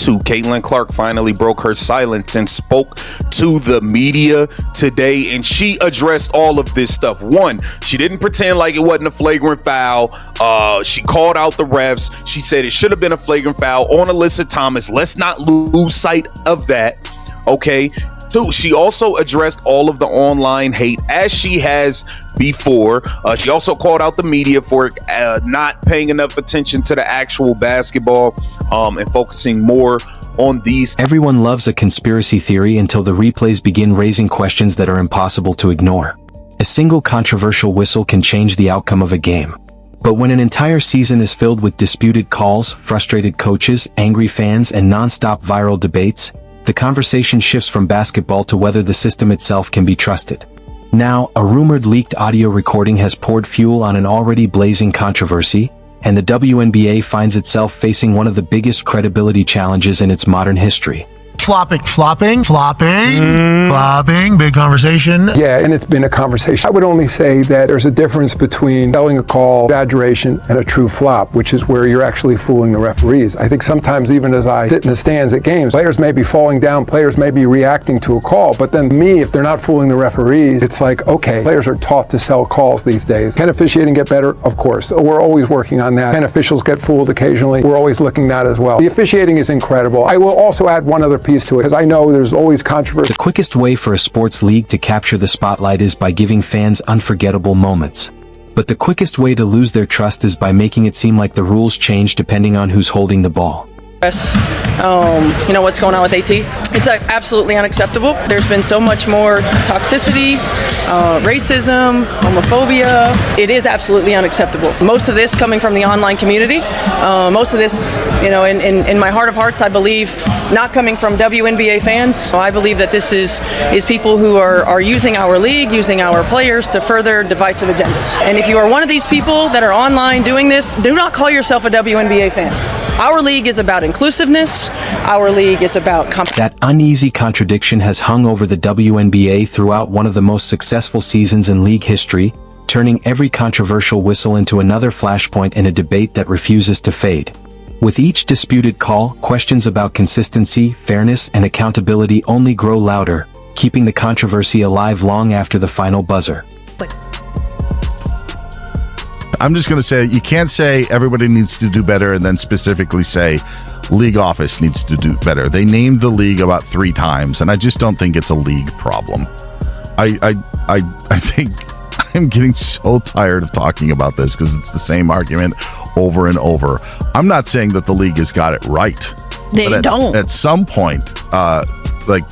to. Caitlin Clark finally broke her silence and spoke to the media today, and she addressed all of this stuff. One, she didn't pretend like it wasn't a flagrant foul. She called out the refs. She said it should have been a flagrant foul on Alyssa Thomas. Let's not lose sight of that. Okay. Two, she also addressed all of the online hate as she has before. She also called out the media for not paying enough attention to the actual basketball and focusing more on these. Everyone loves a conspiracy theory until the replays begin raising questions that are impossible to ignore. A single controversial whistle can change the outcome of a game. But when an entire season is filled with disputed calls, frustrated coaches, angry fans, and non-stop viral debates, the conversation shifts from basketball to whether the system itself can be trusted. Now, a rumored leaked audio recording has poured fuel on an already blazing controversy, and the WNBA finds itself facing one of the biggest credibility challenges in its modern history. Flopping, big conversation. Yeah, and it's been a conversation. I would only say that there's a difference between telling a call, exaggeration, and a true flop, which is where you're actually fooling the referees. I think sometimes even as I sit in the stands at games, players may be falling down, players may be reacting to a call, but then me, if they're not fooling the referees, it's like, okay, players are taught to sell calls these days. Can officiating get better? Of course. We're always working on that. Can officials get fooled occasionally? We're always looking at that as well. The officiating is incredible. I will also add one other piece to it, because I know there's always controversy. The quickest way for a sports league to capture the spotlight is by giving fans unforgettable moments. But the quickest way to lose their trust is by making it seem like the rules change depending on who's holding the ball. What's going on with AT? It's absolutely unacceptable. There's been so much more toxicity, racism, homophobia. It is absolutely unacceptable. Most of this coming from the online community. Most of this, in my heart of hearts, I believe, not coming from WNBA fans. I believe that this is people who are using our league, using our players to further divisive agendas. And if you are one of these people that are online doing this, do not call yourself a WNBA fan. Our league is about inclusiveness. Our league is about That uneasy contradiction has hung over the WNBA throughout one of the most successful seasons in league history, turning every controversial whistle into another flashpoint in a debate that refuses to fade. With each disputed call, questions about consistency, fairness, and accountability only grow louder, keeping the controversy alive long after the final buzzer. I'm just going to say, you can't say everybody needs to do better and then specifically say league office needs to do better. They named the league about 3 times, and I just don't think it's a league problem. I think I'm getting so tired of talking about this because it's the same argument over and over. I'm not saying that the league has got it right. They don't. At some point, the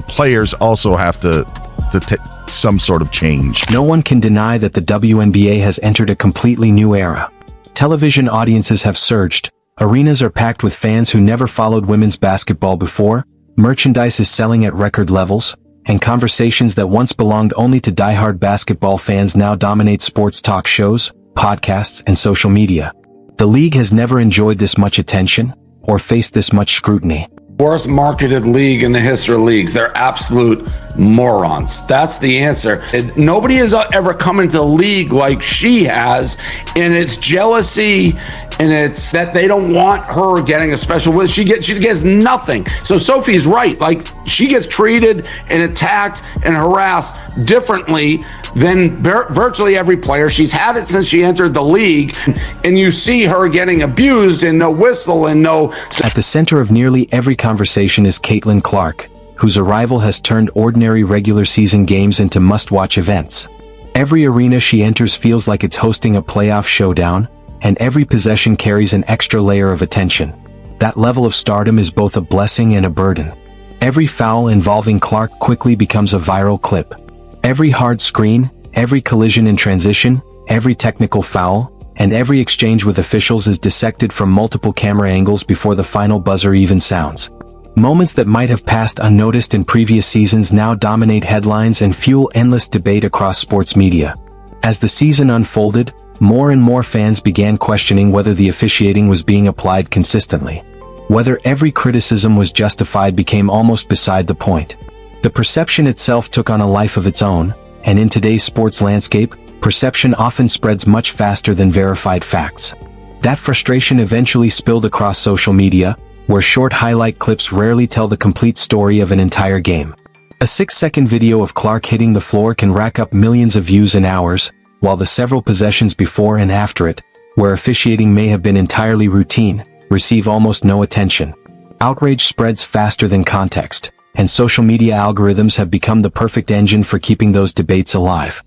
players also have to take some sort of change. No one can deny that the WNBA has entered a completely new era. Television audiences have surged, arenas are packed with fans who never followed women's basketball before, merchandise is selling at record levels, and conversations that once belonged only to diehard basketball fans now dominate sports talk shows, podcasts, and social media. The league has never enjoyed this much attention, or faced this much scrutiny. Worst marketed league in the history of leagues. They're absolute morons. That's the answer. Nobody has ever come into the league like she has, and it's jealousy, and it's that they don't want her getting a special win. She gets nothing. So Sophie's right. Like, she gets treated and attacked and harassed differently than virtually every player. She's had it since she entered the league, and you see her getting abused and no whistle and no... At the center of nearly every conversation is Caitlin Clark, whose arrival has turned ordinary regular season games into must-watch events. Every arena she enters feels like it's hosting a playoff showdown, and every possession carries an extra layer of attention. That level of stardom is both a blessing and a burden. Every foul involving Clark quickly becomes a viral clip. Every hard screen, every collision in transition, every technical foul, and every exchange with officials is dissected from multiple camera angles before the final buzzer even sounds. Moments that might have passed unnoticed in previous seasons now dominate headlines and fuel endless debate across sports media. As the season unfolded, more and more fans began questioning whether the officiating was being applied consistently. Whether every criticism was justified became almost beside the point. The perception itself took on a life of its own, and in today's sports landscape, perception often spreads much faster than verified facts. That frustration eventually spilled across social media, where short highlight clips rarely tell the complete story of an entire game. A 6-second video of Clark hitting the floor can rack up millions of views in hours, while the several possessions before and after it, where officiating may have been entirely routine, receive almost no attention. Outrage spreads faster than context, and social media algorithms have become the perfect engine for keeping those debates alive.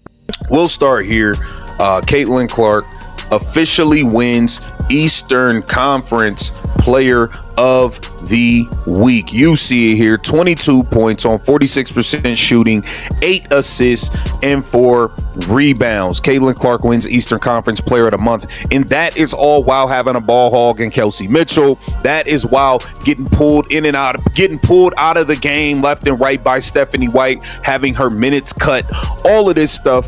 We'll start here. Caitlin Clark officially wins Eastern Conference Player of the Week. You see it here, 22 points on 46% shooting, 8 assists, and 4 rebounds. Caitlin Clark wins Eastern Conference Player of the Month, and that is all while having a ball hog in Kelsey Mitchell. That is while getting pulled in and out, getting pulled out of the game left and right by Stephanie White, having her minutes cut, all of this stuff.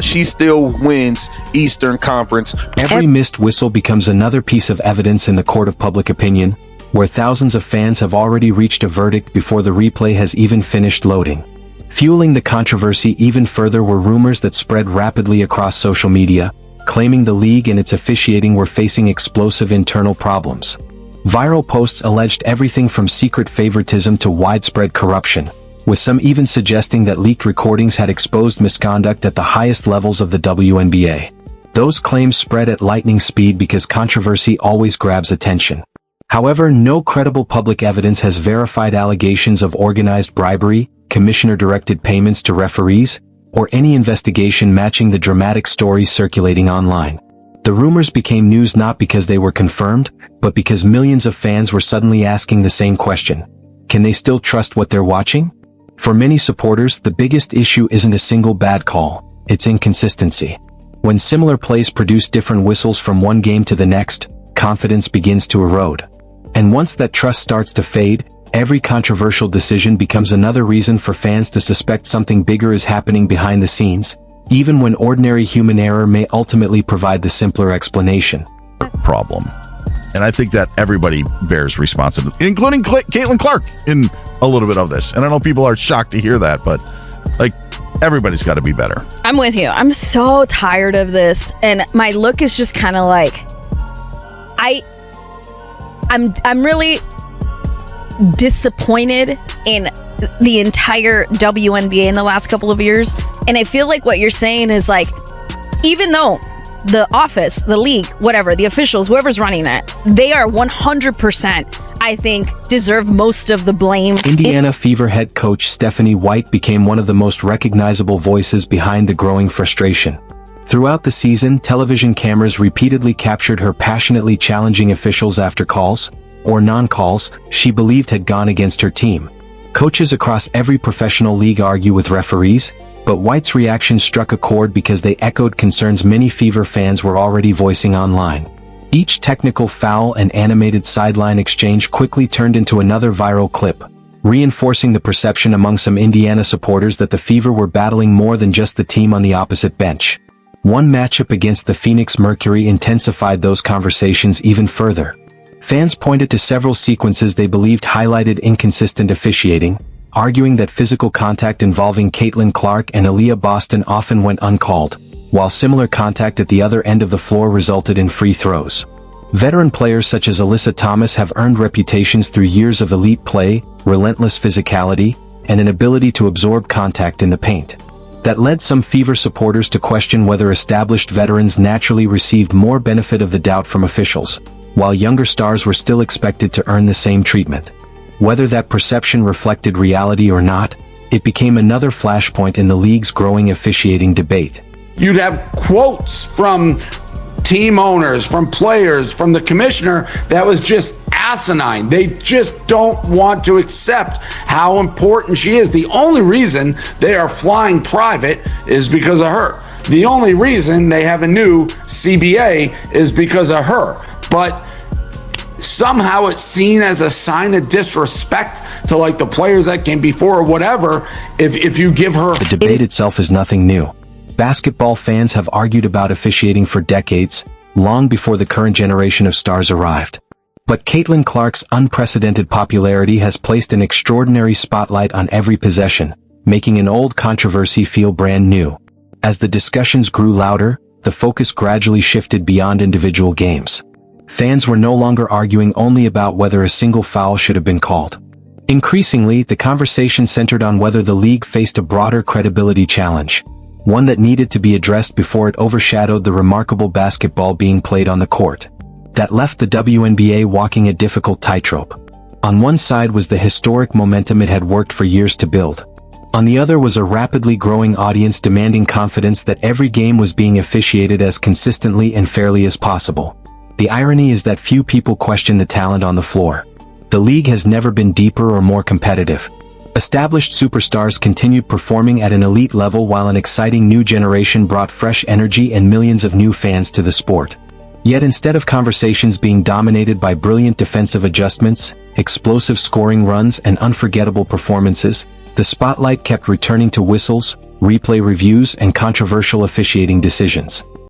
She still wins Eastern Conference. Every missed whistle becomes another piece of evidence in the court of public opinion, where thousands of fans have already reached a verdict before the replay has even finished loading. Fueling the controversy even further were rumors that spread rapidly across social media, claiming the league and its officiating were facing explosive internal problems. Viral posts alleged everything from secret favoritism to widespread corruption, with some even suggesting that leaked recordings had exposed misconduct at the highest levels of the WNBA. Those claims spread at lightning speed because controversy always grabs attention. However, no credible public evidence has verified allegations of organized bribery, commissioner-directed payments to referees, or any investigation matching the dramatic stories circulating online. The rumors became news not because they were confirmed, but because millions of fans were suddenly asking the same question. Can they still trust what they're watching? For many supporters, the biggest issue isn't a single bad call, it's inconsistency. When similar plays produce different whistles from one game to the next, confidence begins to erode. And once that trust starts to fade, every controversial decision becomes another reason for fans to suspect something bigger is happening behind the scenes, even when ordinary human error may ultimately provide the simpler explanation. Problem. And I think that everybody bears responsibility, including Caitlin Clark, in a little bit of this. And I know people are shocked to hear that, but like, everybody's got to be better. I'm with you. I'm so tired of this, and my look is just kind of like, I'm really disappointed in the entire WNBA in the last couple of years, and I feel like what you're saying is like, even though the office, the league, whatever, the officials, whoever's running it, they are 100%, I think, deserve most of the blame. Indiana Fever head coach Stephanie White became one of the most recognizable voices behind the growing frustration. Throughout the season, television cameras repeatedly captured her passionately challenging officials after calls, or non-calls, she believed had gone against her team. Coaches across every professional league argue with referees, but White's reaction struck a chord because they echoed concerns many Fever fans were already voicing online. Each technical foul and animated sideline exchange quickly turned into another viral clip, reinforcing the perception among some Indiana supporters that the Fever were battling more than just the team on the opposite bench. One matchup against the Phoenix Mercury intensified those conversations even further. Fans pointed to several sequences they believed highlighted inconsistent officiating, arguing that physical contact involving Caitlin Clark and Aaliyah Boston often went uncalled, while similar contact at the other end of the floor resulted in free throws. Veteran players such as Alyssa Thomas have earned reputations through years of elite play, relentless physicality, and an ability to absorb contact in the paint. That led some Fever supporters to question whether established veterans naturally received more benefit of the doubt from officials, while younger stars were still expected to earn the same treatment. Whether that perception reflected reality or not, it became another flashpoint in the league's growing officiating debate. You'd have quotes from team owners, from players, from the commissioner that was just asinine. They just don't want to accept how important she is. The only reason they are flying private is because of her. The only reason they have a new CBA is because of her. But somehow it's seen as a sign of disrespect to like the players that came before or whatever if you give her. The debate itself is nothing new. Basketball fans have argued about officiating for decades, long before the current generation of stars arrived. But Caitlin Clark's unprecedented popularity has placed an extraordinary spotlight on every possession, making an old controversy feel brand new. As the discussions grew louder, the focus gradually shifted beyond individual games. Fans were no longer arguing only about whether a single foul should have been called. Increasingly, the conversation centered on whether the league faced a broader credibility challenge, one that needed to be addressed before it overshadowed the remarkable basketball being played on the court. That left the WNBA walking a difficult tightrope. On one side was the historic momentum it had worked for years to build. On the other was a rapidly growing audience demanding confidence that every game was being officiated as consistently and fairly as possible. The irony is that few people question the talent on the floor. The league has never been deeper or more competitive. Established superstars continued performing at an elite level while an exciting new generation brought fresh energy and millions of new fans to the sport. Yet instead of conversations being dominated by brilliant defensive adjustments, explosive scoring runs and unforgettable performances, the spotlight kept returning to whistles, replay reviews and controversial officiating decisions.